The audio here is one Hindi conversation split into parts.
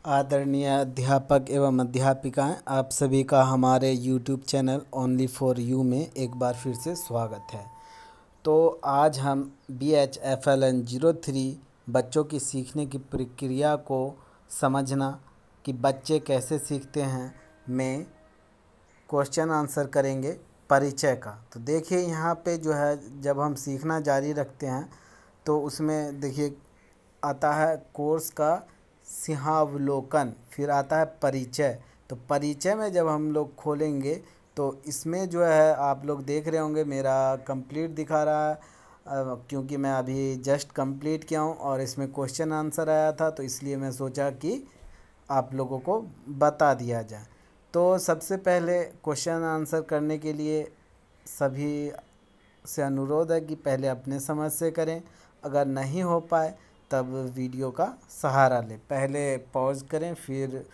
आदरणीय अध्यापक एवं अध्यापिकाएं, आप सभी का हमारे YouTube channel only for you में एक बार फिर से स्वागत है। तो आज हम BHFLN03 बच्चों की सीखने की प्रक्रिया को समझना कि बच्चे कैसे सीखते हैं में क्वेश्चन आंसर करेंगे परिचय का। तो देखिए यहाँ पे जो है, जब हम सीखना जारी रखते हैं तो उसमें देखिए आता है कोर्स का सिंहावलोकन, फिर आता है परिचय। तो परिचय में जब हम लोग खोलेंगे तो इसमें जो है आप लोग देख रहे होंगे मेरा कंप्लीट दिखा रहा है, क्योंकि मैं अभी जस्ट कंप्लीट किया हूँ और इसमें क्वेश्चन आंसर आया था, तो इसलिए मैं सोचा कि आप लोगों को बता दिया जाए। तो सबसे पहले क्वेश्चन आंसर करने के लिए सभी से अनुरोध है कि पहले अपने समझ से करें, अगर नहीं हो पाए तब वीडियो का सहारा लें। पहले पॉज करें, फिर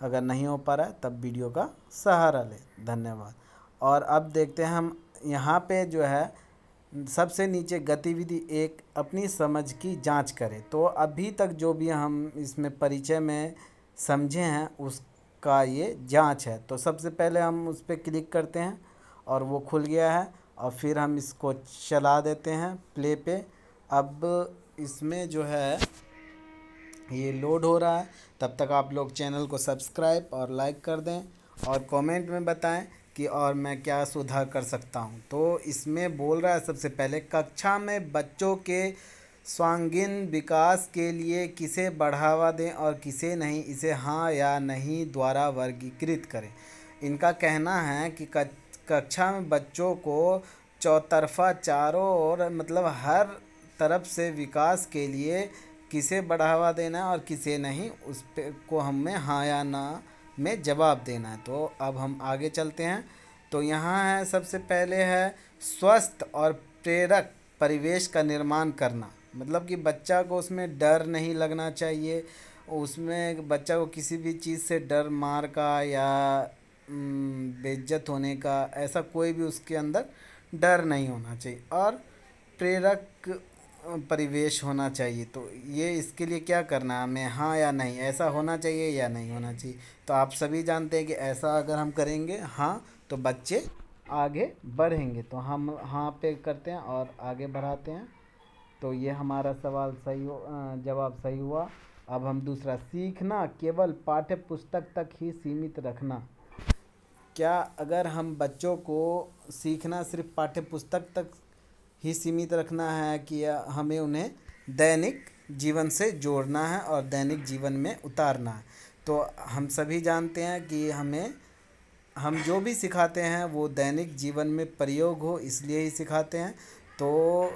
अगर नहीं हो पा रहा है तब वीडियो का सहारा लें। धन्यवाद। और अब देखते हैं हम यहाँ पे जो है सबसे नीचे गतिविधि एक, अपनी समझ की जांच करें। तो अभी तक जो भी हम इसमें परिचय में समझे हैं उसका ये जांच है। तो सबसे पहले हम उस पर क्लिक करते हैं और वो खुल गया है, और फिर हम इसको चला देते हैं प्ले पे। अब इसमें जो है ये लोड हो रहा है, तब तक आप लोग चैनल को सब्सक्राइब और लाइक कर दें और कमेंट में बताएं कि और मैं क्या सुधार कर सकता हूं। तो इसमें बोल रहा है सबसे पहले, कक्षा में बच्चों के सर्वांगीण विकास के लिए किसे बढ़ावा दें और किसे नहीं, इसे हाँ या नहीं द्वारा वर्गीकृत करें। इनका कहना है कि कक्षा में बच्चों को चौतरफा, चारों ओर मतलब हर तरफ से विकास के लिए किसे बढ़ावा देना है और किसे नहीं, उस पे को हमें हाँ या ना में जवाब देना है। तो अब हम आगे चलते हैं। तो यहाँ है सबसे पहले है स्वस्थ और प्रेरक परिवेश का निर्माण करना। मतलब कि बच्चा को उसमें डर नहीं लगना चाहिए, उसमें बच्चा को किसी भी चीज़ से डर, मार का या बेइज्जत होने का, ऐसा कोई भी उसके अंदर डर नहीं होना चाहिए, और प्रेरक परिवेश होना चाहिए। तो ये इसके लिए क्या करना है हमें, हाँ या नहीं, ऐसा होना चाहिए या नहीं होना चाहिए। तो आप सभी जानते हैं कि ऐसा अगर हम करेंगे हाँ तो बच्चे आगे बढ़ेंगे। तो हम हाँ पे करते हैं और आगे बढ़ाते हैं। तो ये हमारा सवाल सही जवाब सही हुआ। अब हम दूसरा, सीखना केवल पाठ्य पुस्तक तक ही सीमित रखना। क्या अगर हम बच्चों को सीखना सिर्फ पाठ्य पुस्तक तक ही सीमित रखना है कि हमें उन्हें दैनिक जीवन से जोड़ना है और दैनिक जीवन में उतारना है? तो हम सभी जानते हैं कि हम जो भी सिखाते हैं वो दैनिक जीवन में प्रयोग हो, इसलिए ही सिखाते हैं। तो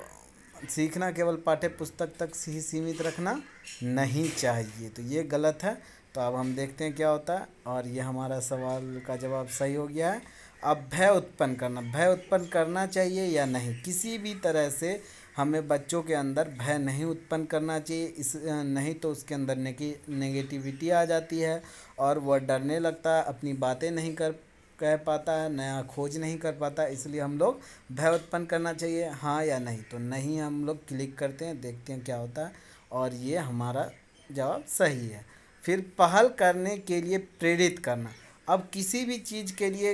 सीखना केवल पाठ्य पुस्तक तक ही सीमित रखना नहीं चाहिए, तो ये गलत है। तो अब हम देखते हैं क्या होता है, और ये हमारा सवाल का जवाब सही हो गया है। अब भय उत्पन्न करना, भय उत्पन्न करना चाहिए या नहीं? किसी भी तरह से हमें बच्चों के अंदर भय नहीं उत्पन्न करना चाहिए, इस नहीं तो उसके अंदर नेगेटिविटी आ जाती है और वह डरने लगता है, अपनी बातें नहीं कह पाता है, नया खोज नहीं कर पाता। इसलिए हम लोग भय उत्पन्न करना चाहिए, हाँ या नहीं? तो नहीं हम लोग क्लिक करते हैं, देखते हैं क्या होता है, और ये हमारा जवाब सही है। फिर पहल करने के लिए प्रेरित करना। अब किसी भी चीज़ के लिए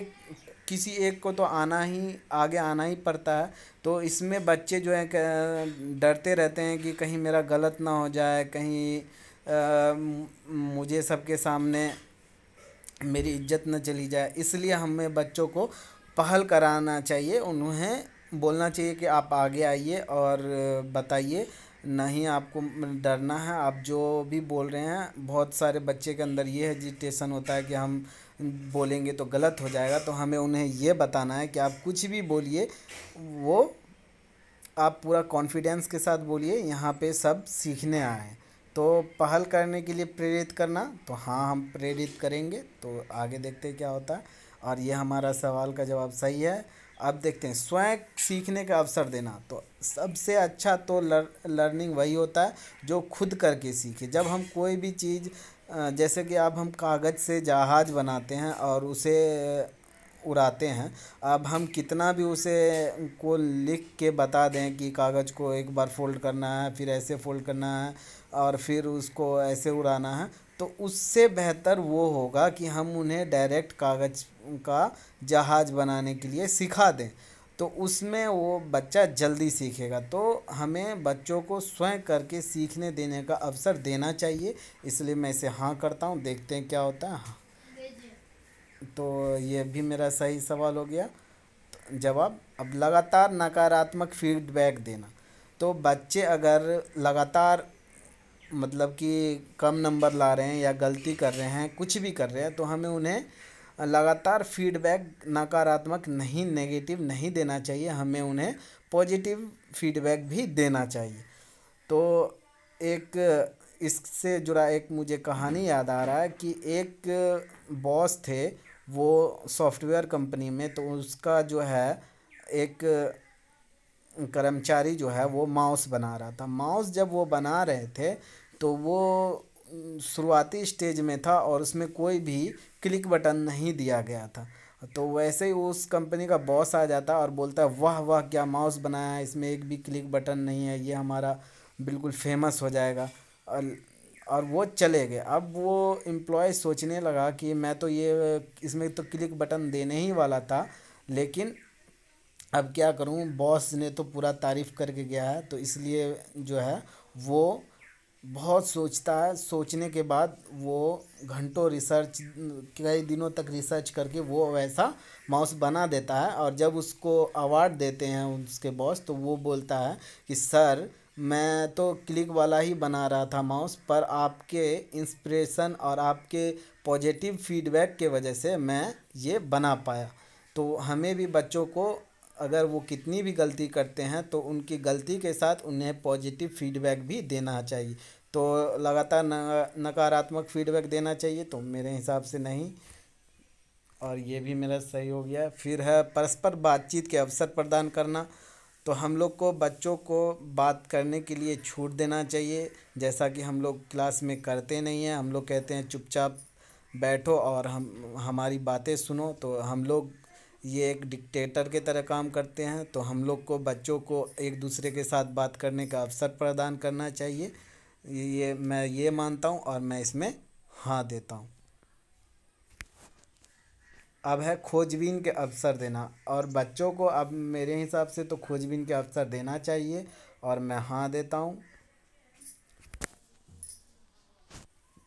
किसी एक को तो आगे आना ही पड़ता है। तो इसमें बच्चे जो हैं डरते रहते हैं कि कहीं मेरा गलत ना हो जाए, कहीं मुझे सबके सामने मेरी इज्जत न चली जाए। इसलिए हमें बच्चों को पहल कराना चाहिए, उन्हें बोलना चाहिए कि आप आगे आइए और बताइए, नहीं आपको डरना है, आप जो भी बोल रहे हैं। बहुत सारे बच्चे के अंदर ये हेजिटेशन होता है कि हम बोलेंगे तो गलत हो जाएगा। तो हमें उन्हें ये बताना है कि आप कुछ भी बोलिए, वो आप पूरा कॉन्फिडेंस के साथ बोलिए, यहाँ पे सब सीखने आए हैं। तो पहल करने के लिए प्रेरित करना, तो हाँ हम प्रेरित करेंगे। तो आगे देखते हैं क्या होता है, और ये हमारा सवाल का जवाब सही है। अब देखते हैं स्वयं सीखने का अवसर देना। तो सबसे अच्छा तो लर्निंग वही होता है जो खुद करके सीखे। जब हम कोई भी चीज़ जैसे कि अब हम कागज़ से जहाज़ बनाते हैं और उसे उड़ाते हैं, अब हम कितना भी उसे को लिख के बता दें कि कागज़ को एक बार फोल्ड करना है, फिर ऐसे फोल्ड करना है और फिर उसको ऐसे उड़ाना है, तो उससे बेहतर वो होगा कि हम उन्हें डायरेक्ट कागज़ का जहाज़ बनाने के लिए सिखा दें, तो उसमें वो बच्चा जल्दी सीखेगा। तो हमें बच्चों को स्वयं करके सीखने देने का अवसर देना चाहिए, इसलिए मैं इसे हाँ करता हूँ। देखते हैं क्या होता है। तो ये भी मेरा सही सवाल हो गया जवाब। अब लगातार नकारात्मक फीडबैक देना। तो बच्चे अगर लगातार मतलब कि कम नंबर ला रहे हैं या गलती कर रहे हैं, कुछ भी कर रहे हैं, तो हमें उन्हें लगातार फीडबैक नकारात्मक नहीं, नेगेटिव नहीं देना चाहिए, हमें उन्हें पॉजिटिव फीडबैक भी देना चाहिए। तो एक इससे जुड़ा एक मुझे कहानी याद आ रहा है कि एक बॉस थे, वो सॉफ्टवेयर कंपनी में, तो उसका जो है एक कर्मचारी जो है वो माउस बना रहा था। माउस जब वो बना रहे थे तो वो शुरुआती स्टेज में था और उसमें कोई भी क्लिक बटन नहीं दिया गया था। तो वैसे ही उस कंपनी का बॉस आ जाता और बोलता है वाह वाह क्या माउस बनाया है, इसमें एक भी क्लिक बटन नहीं है, ये हमारा बिल्कुल फेमस हो जाएगा। और वो चले गए। अब वो एम्प्लॉय सोचने लगा कि मैं तो ये इसमें तो क्लिक बटन देने ही वाला था, लेकिन अब क्या करूं, बॉस ने तो पूरा तारीफ़ करके गया है, तो इसलिए जो है वो बहुत सोचता है। सोचने के बाद वो घंटों रिसर्च, कई दिनों तक रिसर्च करके वो वैसा माउस बना देता है। और जब उसको अवार्ड देते हैं उसके बॉस, तो वो बोलता है कि सर मैं तो क्लिक वाला ही बना रहा था माउस, पर आपके इंस्पिरेशन और आपके पॉजिटिव फीडबैक के वजह से मैं ये बना पाया। तो हमें भी बच्चों को, अगर वो कितनी भी गलती करते हैं, तो उनकी गलती के साथ उन्हें पॉजिटिव फीडबैक भी देना चाहिए। तो लगातार नकारात्मक फीडबैक देना चाहिए तो मेरे हिसाब से नहीं। और ये भी मेरा सही हो गया। फिर है परस्पर बातचीत के अवसर प्रदान करना। तो हम लोग को बच्चों को बात करने के लिए छूट देना चाहिए, जैसा कि हम लोग क्लास में करते नहीं हैं। हम लोग कहते हैं चुपचाप बैठो और हम हमारी बातें सुनो, तो हम लोग ये एक डिक्टेटर के तरह काम करते हैं। तो हम लोग को बच्चों को एक दूसरे के साथ बात करने का अवसर प्रदान करना चाहिए। ये मैं ये मानता हूँ और मैं इसमें हाँ देता हूँ। अब है खोजबीन के अवसर देना। और बच्चों को अब मेरे हिसाब से तो खोजबीन के अवसर देना चाहिए और मैं हाँ देता हूँ।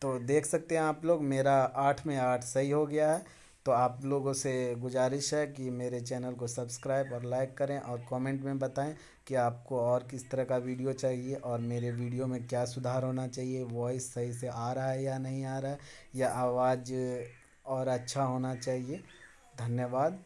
तो देख सकते हैं आप लोग, मेरा 8 में 8 सही हो गया है। तो आप लोगों से गुजारिश है कि मेरे चैनल को सब्सक्राइब और लाइक करें और कमेंट में बताएं कि आपको और किस तरह का वीडियो चाहिए और मेरे वीडियो में क्या सुधार होना चाहिए। वॉइस सही से आ रहा है या नहीं आ रहा है, या आवाज़ और अच्छा होना चाहिए। धन्यवाद।